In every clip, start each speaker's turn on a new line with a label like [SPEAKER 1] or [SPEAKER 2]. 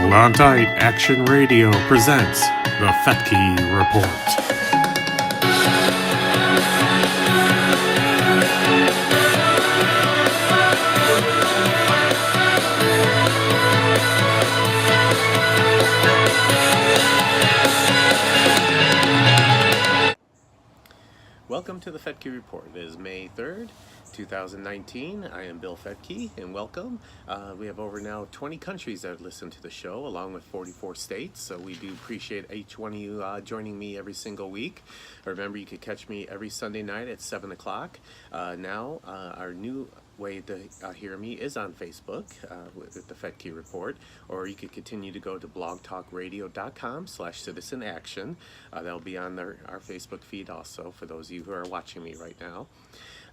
[SPEAKER 1] Hold on tight, Action Radio presents the Fetke Report.
[SPEAKER 2] Welcome to the Fetke Report. It is May 3rd, 2019. I am Bill Fetke, and welcome. We have over now 20 countries that listen to the show, along with 44 states, so we do appreciate each one of you joining me every single week. Remember, you can catch me every Sunday night at 7 o'clock. Now, our new way to hear me is on Facebook with the Fetke Report, or you could continue to go to blogtalkradio.com/citizanaction. That'll be on our Facebook feed also for those of you who are watching me right now.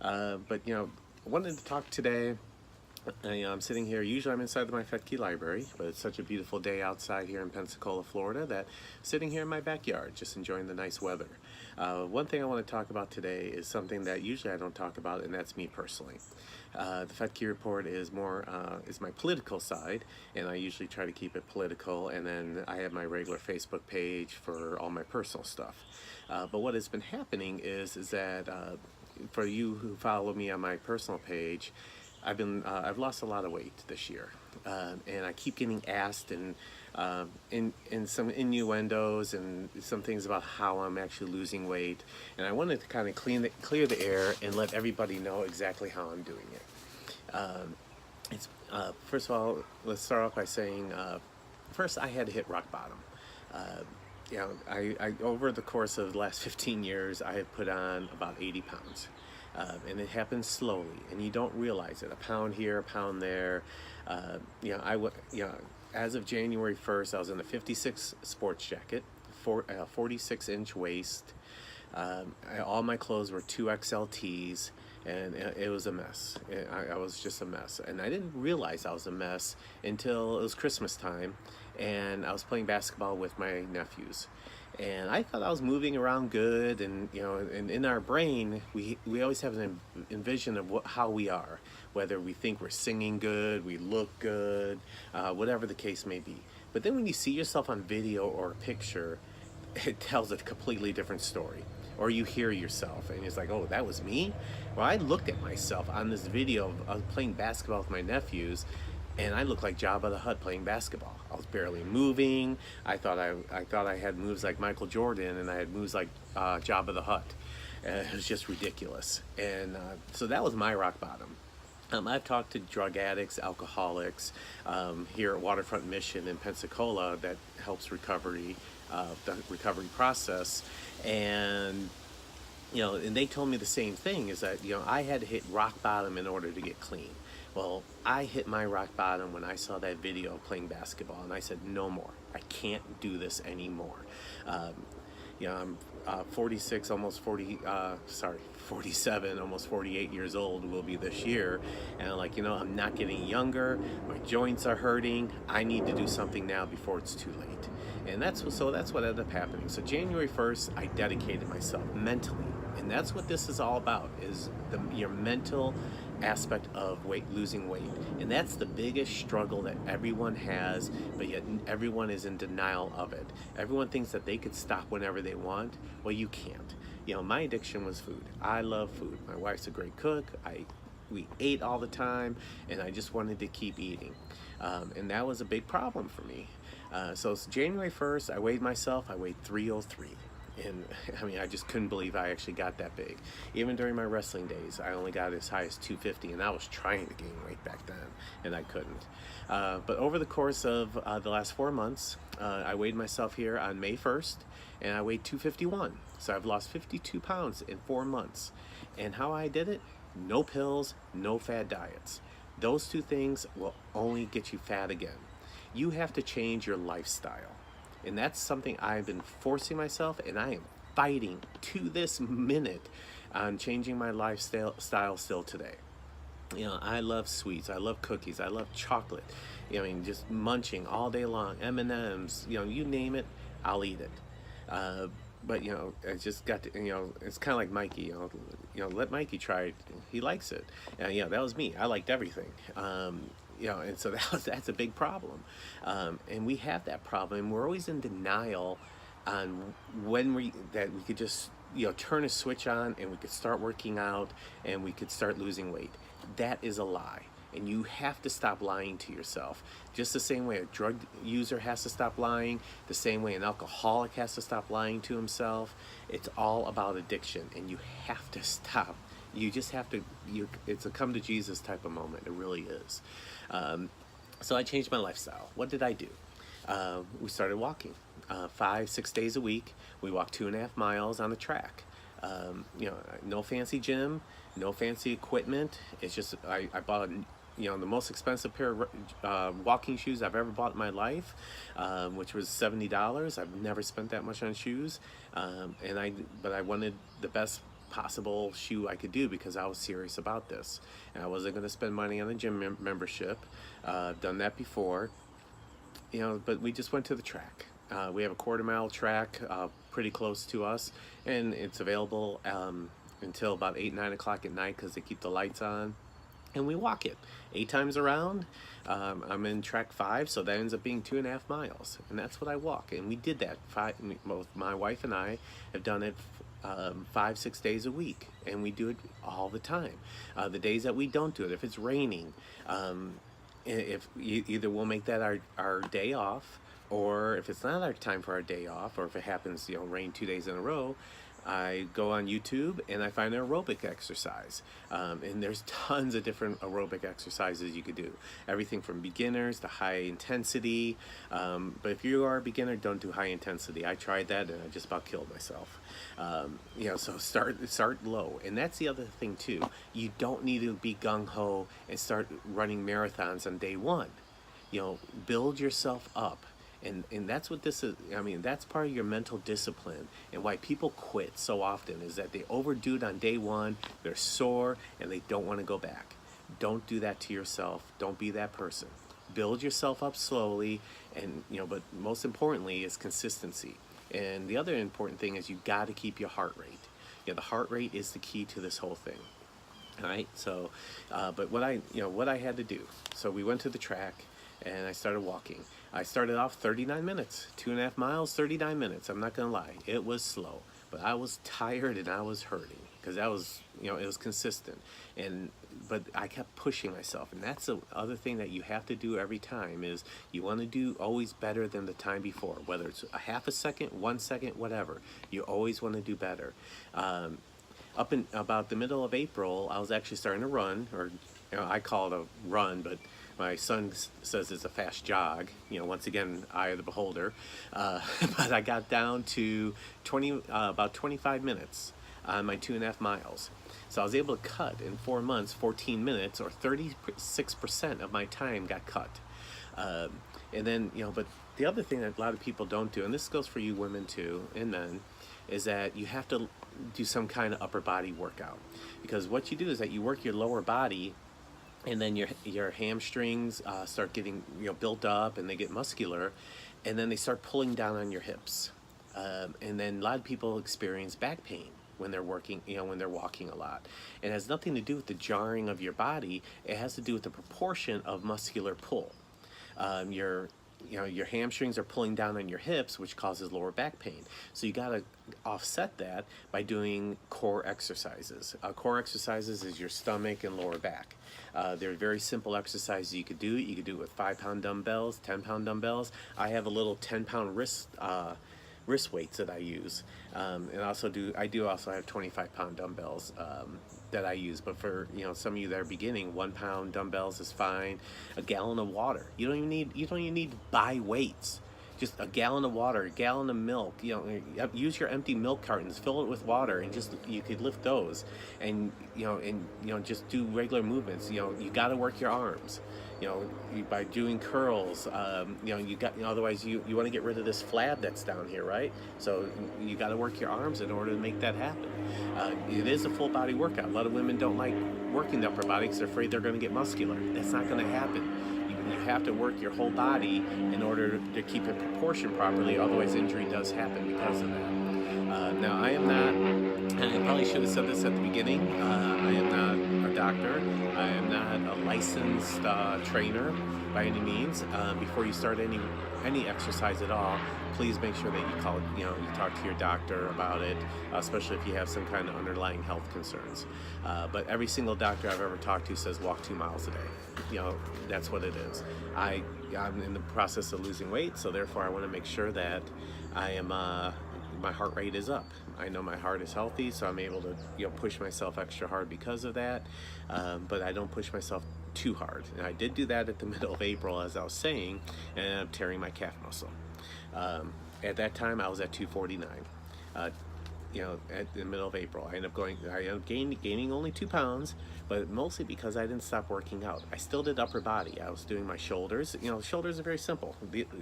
[SPEAKER 2] But I wanted to talk today. I'm sitting here. Usually I'm inside my Fetke library, but it's such a beautiful day outside here in Pensacola, Florida, that I'm sitting here in my backyard just enjoying the nice weather. One thing I want to talk about today is something that usually I don't talk about, and that's me personally. The Fetke Report is more is my political side, and I usually try to keep it political, and then I have my regular Facebook page for all my personal stuff. But what has been happening is that for you who follow me on my personal page, I've lost a lot of weight this year, and I keep getting asked in some innuendos and some things about how I'm actually losing weight, and I wanted to kind of clear the air and let everybody know exactly how I'm doing it. First of all, let's start off by saying first I had to hit rock bottom. I over the course of the last 15 years, I have put on about 80 pounds. And it happens slowly, and you don't realize it. A pound here, a pound there. As of January 1st, I was in a 56 sports jacket, 46-inch waist. All my clothes were 2XL tees, and it was a mess. I was just a mess, and I didn't realize I was a mess until it was Christmas time, and I was playing basketball with my nephews. And I thought I was moving around good, and and in our brain, we always have an envision of how we are, whether we think we're singing good, we look good, whatever the case may be. But then when you see yourself on video or a picture, it tells a completely different story. Or you hear yourself, and it's like, oh, that was me? Well, I looked at myself on this video of playing basketball with my nephews, and I looked like Jabba the Hutt playing basketball. I was barely moving. I thought I had moves like Michael Jordan, and I had moves like Jabba the Hutt. It was just ridiculous. And so that was my rock bottom. I've talked to drug addicts, alcoholics here at Waterfront Mission in Pensacola that helps the recovery process, and and they told me the same thing, is that I had to hit rock bottom in order to get clean. Well, I hit my rock bottom when I saw that video playing basketball, and I said, no more. I can't do this anymore. I'm 46, almost 47, almost 48 years old will be this year, and I'm not getting younger. My joints are hurting. I need to do something now before it's too late. And that's what ended up happening. So January 1st, I dedicated myself mentally, and that's what this is all about, is your mental aspect of losing weight. And that's the biggest struggle that everyone has, but yet everyone is in denial of it. Everyone thinks that they could stop whenever they want. Well, you can't. My addiction was food. I love food. My wife's a great cook. We ate all the time, and I just wanted to keep eating. And that was a big problem for me. So January 1st, I weighed myself. I weighed 303. And I just couldn't believe I actually got that big. Even during my wrestling days, I only got as high as 250, and I was trying to gain weight back then, and I couldn't. But over the course of the last 4 months, I weighed myself here on May 1st, and I weighed 251. So I've lost 52 pounds in 4 months. And how I did it? No pills, no fad diets. Those two things will only get you fat again. You have to change your lifestyle. And that's something I've been forcing myself, and I am fighting to this minute on changing my lifestyle still today. I love sweets. I love cookies. I love chocolate. Just munching all day long. M&Ms, you name it, I'll eat it. But I just got to, it's kind of like Mikey. Let Mikey try it. He likes it. And that was me. I liked everything. and so that's a big problem, and we have that problem, and we're always in denial on when we could just turn a switch on and we could start working out and we could start losing weight. That is a lie. And you have to stop lying to yourself. Just the same way a drug user has to stop lying, the same way an alcoholic has to stop lying to himself. It's all about addiction, and you have to stop. You just have to, it's a come to Jesus type of moment. It really is. So I changed my lifestyle. What did I do? We started walking 5-6 days a week. We walked 2.5 miles on the track. No fancy gym, no fancy equipment. It's just I bought the most expensive pair of walking shoes I've ever bought in my life, which was $70. I've never spent that much on shoes, but I wanted the best possible shoe I could do because I was serious about this, and I wasn't going to spend money on a gym membership. Done that before, but we just went to the track. We have a 1/4 mile track pretty close to us, and it's available until about 8-9 o'clock at night because they keep the lights on, and we walk it 8 times around. I'm in track 5, so that ends up being 2.5 miles, and that's what I walk. And we did that. Both my wife and I have done it 5-6 days a week, and we do it all the time. The days that we don't do it, if it's raining, if either we'll make that our day off, or if it's not our time for our day off, or if it happens, rain 2 days in a row, I go on YouTube and I find an aerobic exercise. And there's tons of different aerobic exercises you could do. Everything from beginners to high intensity. But if you are a beginner, don't do high intensity. I tried that and I just about killed myself. So start low. And that's the other thing too. You don't need to be gung-ho and start running marathons on day one. Build yourself up. And that's what this is. I mean, that's part of your mental discipline, and why people quit so often is that they overdo it on day one, they're sore, and they don't want to go back. Don't do that to yourself. Don't be that person. Build yourself up slowly, and but most importantly is consistency. And the other important thing is you got to keep your heart rate. The heart rate is the key to this whole thing. All right. So, but what I had to do. So we went to the track, and I started walking. I started off 39 minutes, 2.5 miles, 39 minutes. I'm not gonna lie, it was slow, but I was tired and I was hurting because that was, it was consistent. But I kept pushing myself, and that's the other thing that you have to do every time is you want to do always better than the time before, whether it's a half a second, 1 second, whatever. You always want to do better. Up in about the middle of April, I was actually starting to run, or I call it a run, but my son says it's a fast jog. Once again, eye of the beholder. But I got down to about 25 minutes on my 2.5 miles. So I was able to cut in 4 months, 14 minutes, or 36% of my time got cut. And then, but the other thing that a lot of people don't do, and this goes for you women too, and men, is that you have to do some kind of upper body workout. Because what you do is that you work your lower body, and then your hamstrings start getting built up, and they get muscular, and then they start pulling down on your hips, and then a lot of people experience back pain when they're working, when they're walking a lot. It has nothing to do with the jarring of your body. It has to do with the proportion of muscular pull. Your hamstrings are pulling down on your hips, which causes lower back pain. So you got to offset that by doing core exercises. Core exercises is your stomach and lower back. They're very simple exercises you could do. You could do it with 5-pound dumbbells, 10-pound dumbbells. I have a little 10-pound wrist weights that I use, and I do also have 25-pound dumbbells that I use. But for some of you that are beginning, 1-pound dumbbells is fine. A gallon of water. You don't even need to buy weights. Just a gallon of water, a gallon of milk. Use your empty milk cartons, fill it with water, and you could lift those, and just do regular movements. You got to work your arms. By doing curls, otherwise you want to get rid of this flab that's down here, right? So you got to work your arms in order to make that happen. It is a full body workout. A lot of women don't like working the upper body because they're afraid they're going to get muscular. That's not going to happen. You have to work your whole body in order to keep it proportioned properly, otherwise injury does happen because of that. Now, I am not, and I probably should have said this at the beginning, I am not a doctor. I am not a licensed trainer by any means. Before you start any exercise at all, please make sure that you call, you talk to your doctor about it, especially if you have some kind of underlying health concerns. But every single doctor I've ever talked to says walk 2 miles a day. That's what it is. I'm in the process of losing weight, so therefore I want to make sure that I am my heart rate is up. I know my heart is healthy, so I'm able to push myself extra hard because of that. But I don't push myself too hard. And I did do that at the middle of April, as I was saying, and I'm tearing my calf muscle. At that time, I was at 249. At the middle of April, I ended up gaining only 2 pounds, but mostly because I didn't stop working out. I still did upper body. I was doing my shoulders. Shoulders are very simple.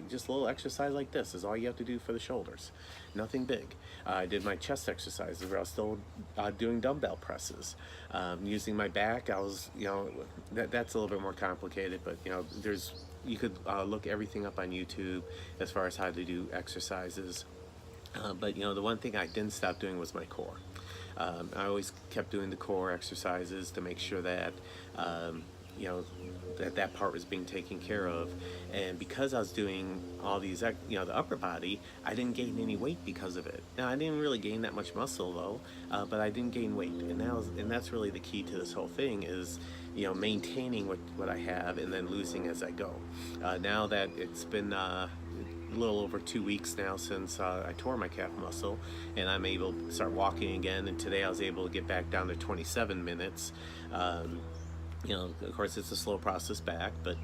[SPEAKER 2] Just a little exercise like this is all you have to do for the shoulders. Nothing big. I did my chest exercises where I was still doing dumbbell presses. Using my back, I was, that's a little bit more complicated, but you could look everything up on YouTube as far as how to do exercises. But the one thing I didn't stop doing was my core. I always kept doing the core exercises to make sure that that part was being taken care of. And because I was doing all these, the upper body, I didn't gain any weight because of it. Now I didn't really gain that much muscle though, but I didn't gain weight, and that's really the key to this whole thing is maintaining what I have and then losing as I go. Now that it's been a little over 2 weeks now since I tore my calf muscle, and I'm able to start walking again, and today I was able to get back down to 27 minutes. Of course it's a slow process back, but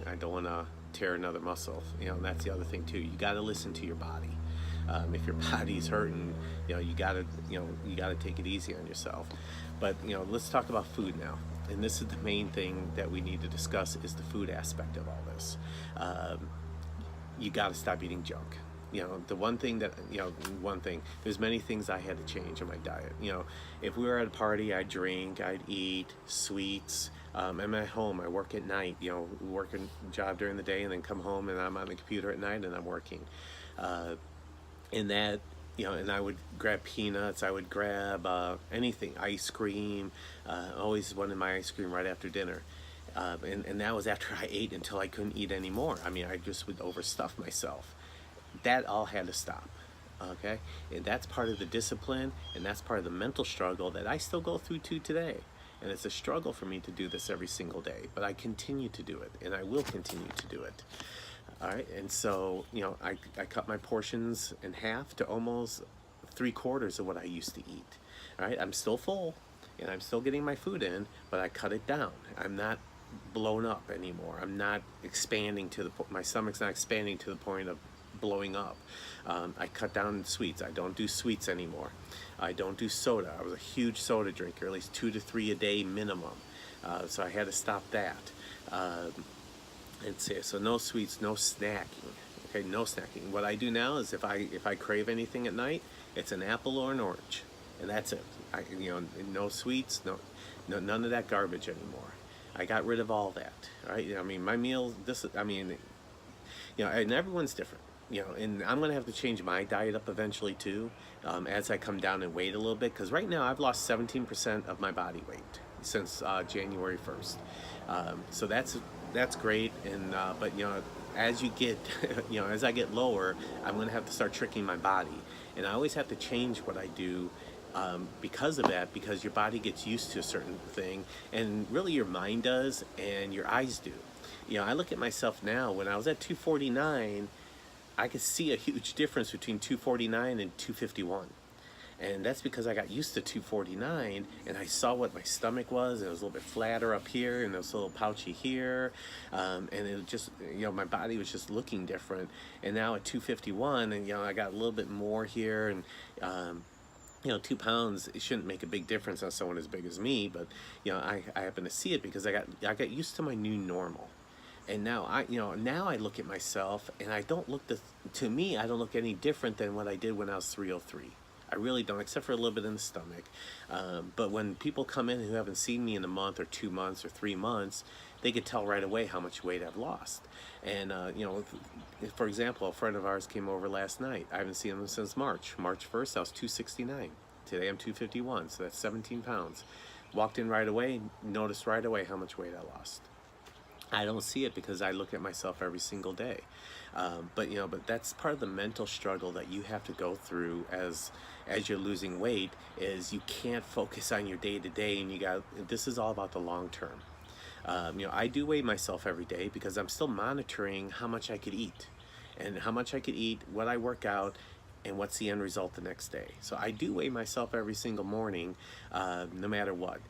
[SPEAKER 2] I don't want to tear another muscle. And that's the other thing too. You got to listen to your body. If your body's hurting, you gotta take it easy on yourself. But let's talk about food now. And this is the main thing that we need to discuss, is the food aspect of all this. You got to stop eating junk. The one thing there's many things I had to change in my diet. If we were at a party, I'd drink, I'd eat sweets. I'm at home, I work at night, work a job during the day and then come home and I'm on the computer at night and I'm working. And that, and I would grab peanuts, I would grab anything, ice cream, always wanted my ice cream right after dinner. And that was after I ate until I couldn't eat anymore. I mean, I just would overstuff myself. That all had to stop, okay? And that's part of the discipline, and that's part of the mental struggle that I still go through to today. And it's a struggle for me to do this every single day, but I continue to do it, and I will continue to do it. All right, and so, I cut my portions in half to almost 3/4 of what I used to eat. All right, I'm still full, and I'm still getting my food in, but I cut it down. I'm not blown up anymore. I'm not expanding my stomach's not expanding to the point of blowing up. I cut down sweets. I don't do sweets anymore. I don't do soda. I was a huge soda drinker, at least 2 to 3 a day minimum. So I had to stop that. So no sweets, no snacking. Okay, no snacking. What I do now is if I crave anything at night, it's an apple or an orange, and that's it. No sweets, none of that garbage anymore. I got rid of all that. Right? I mean, my meal. And everyone's different. And I'm gonna have to change my diet up eventually too, as I come down in weight a little bit. Because right now I've lost 17% of my body weight since January 1st. So that's great. And but as you get, as I get lower, I'm gonna have to start tricking my body, and I always have to change what I do. Because of that, because your body gets used to a certain thing, and really your mind does, and your eyes do. I look at myself now. When I was at 249, I could see a huge difference between 249 and 251. And that's because I got used to 249, and I saw what my stomach was, and it was a little bit flatter up here, and it was a little pouchy here, and it just, my body was just looking different. And now at 251, and I got a little bit more here, and 2 pounds, it shouldn't make a big difference on someone as big as me, but I happen to see it because I got used to my new normal. And now I look at myself, and I don't look to me I don't look any different than what I did when I was 303. I really don't, except for a little bit in the stomach. But when people come in who haven't seen me in a month or 2 months or 3 months, they could tell right away how much weight I've lost. And for example, a friend of ours came over last night. I haven't seen him since March 1st. I was 269. Today I'm 251, so that's 17 pounds. Walked in right away, noticed right away how much weight I lost. I don't see it because I look at myself every single day. But that's part of the mental struggle that you have to go through as you're losing weight. Is you can't focus on your day to day, and this is all about the long term. I do weigh myself every day because I'm still monitoring how much I could eat, and how much I could eat, what I work out, and what's the end result the next day. So I do weigh myself every single morning, no matter what.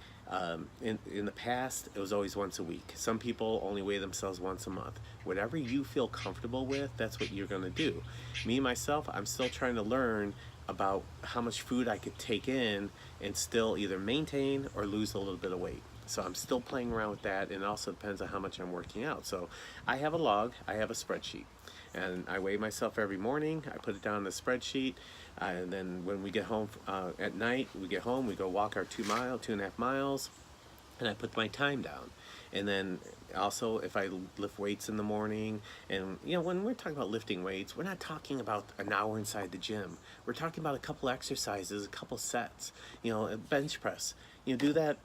[SPEAKER 2] In the past, it was always once a week. Some people only weigh themselves once a month. Whatever you feel comfortable with, that's what you're going to do. Me, myself, I'm still trying to learn about how much food I could take in and still either maintain or lose a little bit of weight. So I'm still playing around with that, and it also depends on how much I'm working out. So I have a log, I have a spreadsheet, and I weigh myself every morning. I put it down in the spreadsheet, and then when we get home at night, we get home, we go walk our 2.5 miles, and I put my time down. And then also, if I lift weights in the morning, and when we're talking about lifting weights, we're not talking about an hour inside the gym. We're talking about a couple exercises, a couple sets. A bench press. Do that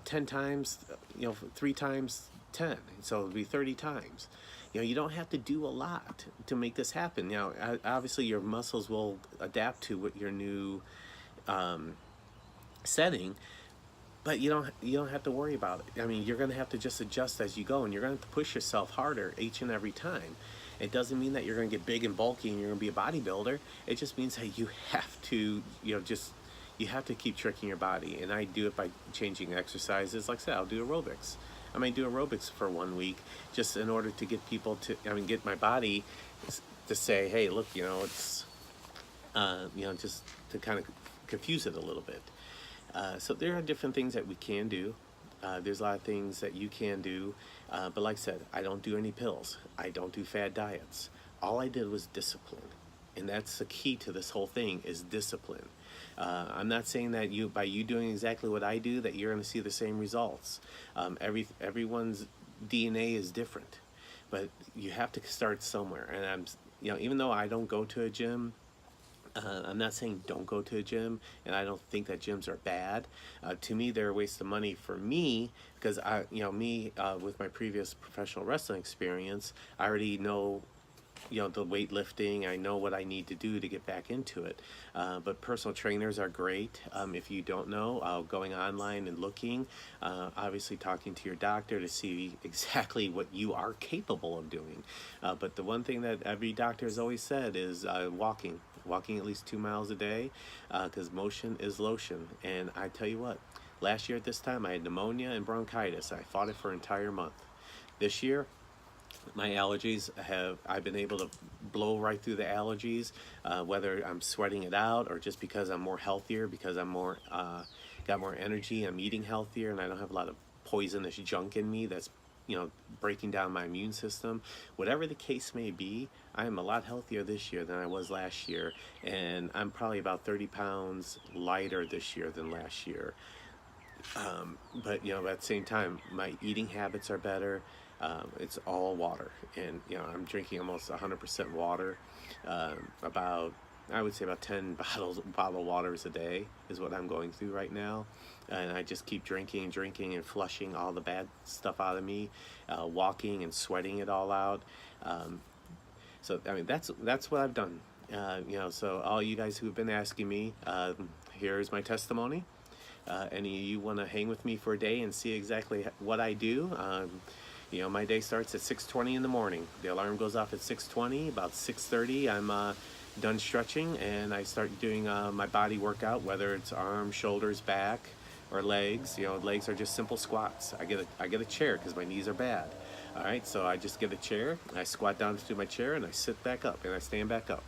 [SPEAKER 2] 10 times, 3 times 10, so it'll be 30 times. You don't have to do a lot to make this happen. Obviously your muscles will adapt to what your new setting, but you don't have to worry about it. I mean, you're going to have to just adjust as you go, and you're going to have to push yourself harder each and every time. It doesn't mean that you're going to get big and bulky and you're going to be a bodybuilder. It just means that you have to, you have to keep tricking your body. And I do it by changing exercises. Like I said, I'll do aerobics. I might do aerobics for 1 week just in order to get people to, get my body to say, hey, look, it's, just to kind of confuse it a little bit. So there are different things that we can do. There's a lot of things that you can do. But like I said, I don't do any pills. I don't do fad diets. All I did was discipline. And that's the key to this whole thing, is discipline. I'm not saying that by you doing exactly what I do, that you're going to see the same results. Everyone's DNA is different, but you have to start somewhere. And even though I don't go to a gym, I'm not saying don't go to a gym, and I don't think that gyms are bad. To me, they're a waste of money for me, because with my previous professional wrestling experience, I already know the weightlifting. I know what I need to do to get back into it. But personal trainers are great. If you don't know, going online and looking, obviously talking to your doctor to see exactly what you are capable of doing. But the one thing that every doctor has always said is walking at least 2 miles a day, because motion is lotion. And I tell you what, last year at this time I had pneumonia and bronchitis. I fought it for an entire month. This year, my allergies I've been able to blow right through the allergies, whether I'm sweating it out or just because I'm more healthier, because I'm got more energy, I'm eating healthier, and I don't have a lot of poisonous junk in me that's breaking down my immune system. Whatever the case may be, I am a lot healthier this year than I was last year, and I'm probably about 30 pounds lighter this year than last year. But at the same time, my eating habits are better. It's all water, and I'm drinking almost 100% water. I would say about 10 bottled waters a day is what I'm going through right now, and I just keep drinking and flushing all the bad stuff out of me, walking and sweating it all out. So that's what I've done. So all you guys who've been asking me, here's my testimony. Any of you want to hang with me for a day and see exactly what I do? My day starts at 6:20 in the morning. The alarm goes off at 6:20. About 6:30, I'm done stretching, and I start doing my body workout, whether it's arms, shoulders, back, or legs. Legs are just simple squats. I get a chair because my knees are bad. All right, so I just get a chair. I squat down to my chair, and I sit back up, and I stand back up.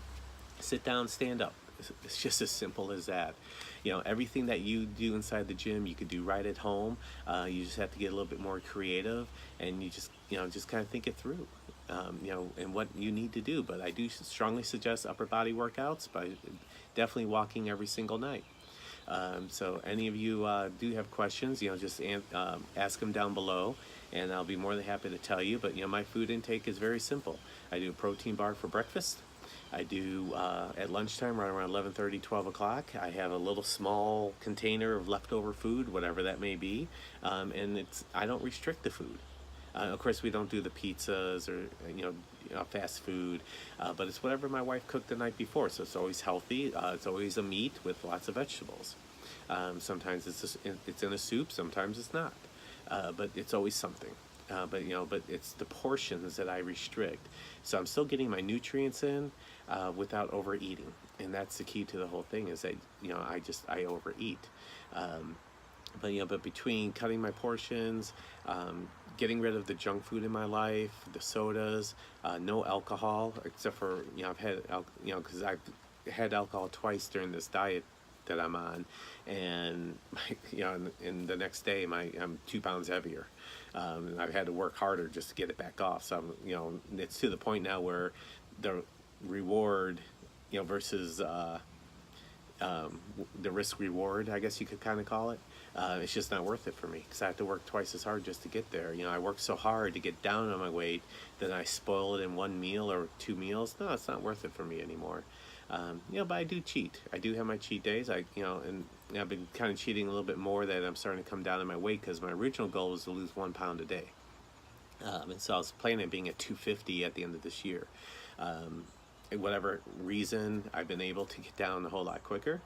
[SPEAKER 2] Sit down, stand up. It's just as simple as that. Everything that you do inside the gym, you could do right at home. You just have to get a little bit more creative, and you just kind of think it through, and what you need to do. But I do strongly suggest upper body workouts, by definitely walking every single night. So any of you do have questions, just ask them down below, and I'll be more than happy to tell you. But my food intake is very simple. I do a protein bar for breakfast. I do at lunchtime, right around 11:30, 12 o'clock. I have a little small container of leftover food, whatever that may be, and I don't restrict the food. Of course, we don't do the pizzas or fast food, but it's whatever my wife cooked the night before. So it's always healthy. It's always a meat with lots of vegetables. Sometimes it's in a soup. Sometimes it's not, but it's always something. But it's the portions that I restrict. So I'm still getting my nutrients in without overeating, and that's the key to the whole thing. Is that I overeat. But between cutting my portions, getting rid of the junk food in my life, the sodas, no alcohol, except for I've had because I've had alcohol twice during this diet that I'm on, and and the next day I'm 2 pounds heavier. And I've had to work harder just to get it back off. So it's to the point now where the reward, versus the risk reward, I guess you could kind of call it. It's just not worth it for me because I have to work twice as hard just to get there. I work so hard to get down on my weight that I spoil it in one meal or 2 meals. No, it's not worth it for me anymore. But I do cheat. I do have my cheat days. And I've been kind of cheating a little bit more that I'm starting to come down on my weight because my original goal was to lose 1 pound a day. And so I was planning on being at 250 at the end of this year. Whatever reason, I've been able to get down a whole lot quicker.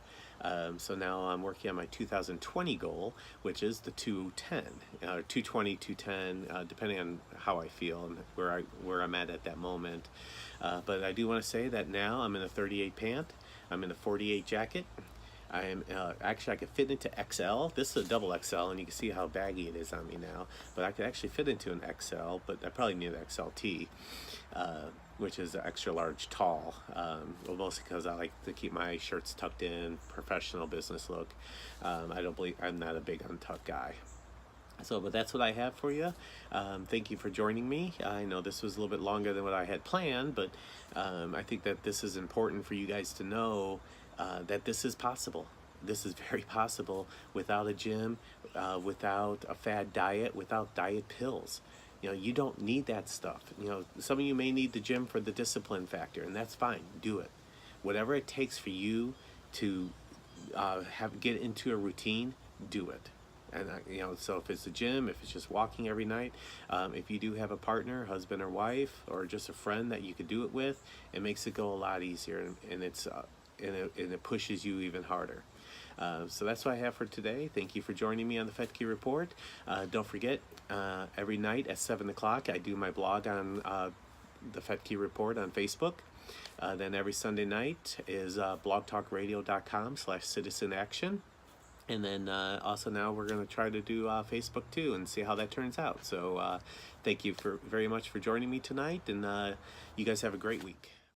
[SPEAKER 2] So now I'm working on my 2020 goal, which is the 210, 220, 210, depending on how I feel and where I'm at that moment. But I do want to say that now I'm in a 38 pant, I'm in a 48 jacket. I am actually I could fit into XL. This is a double XL, and you can see how baggy it is on me now. But I could actually fit into an XL, but I probably need an XLT, which is extra large tall. Well, mostly because I like to keep my shirts tucked in, professional business look. I'm not a big untucked guy. But that's what I have for you. Thank you for joining me. I know this was a little bit longer than what I had planned, but I think that this is important for you guys to know that this is possible. This is very possible without a gym, without a fad diet, without diet pills. You don't need that stuff. Some of you may need the gym for the discipline factor, and that's fine. Do it. Whatever it takes for you to get into a routine, do it. And so if it's the gym, if it's just walking every night, if you do have a partner, husband or wife, or just a friend that you could do it with, it makes it go a lot easier, and it pushes you even harder. So that's what I have for today. Thank you for joining me on the Fetke Report. Don't forget, every night at 7 o'clock, I do my blog on the Fetke Report on Facebook. Then every Sunday night is blogtalkradio.com/citizanaction. And then also now we're going to try to do Facebook too and see how that turns out. So thank you very much for joining me tonight, and you guys have a great week.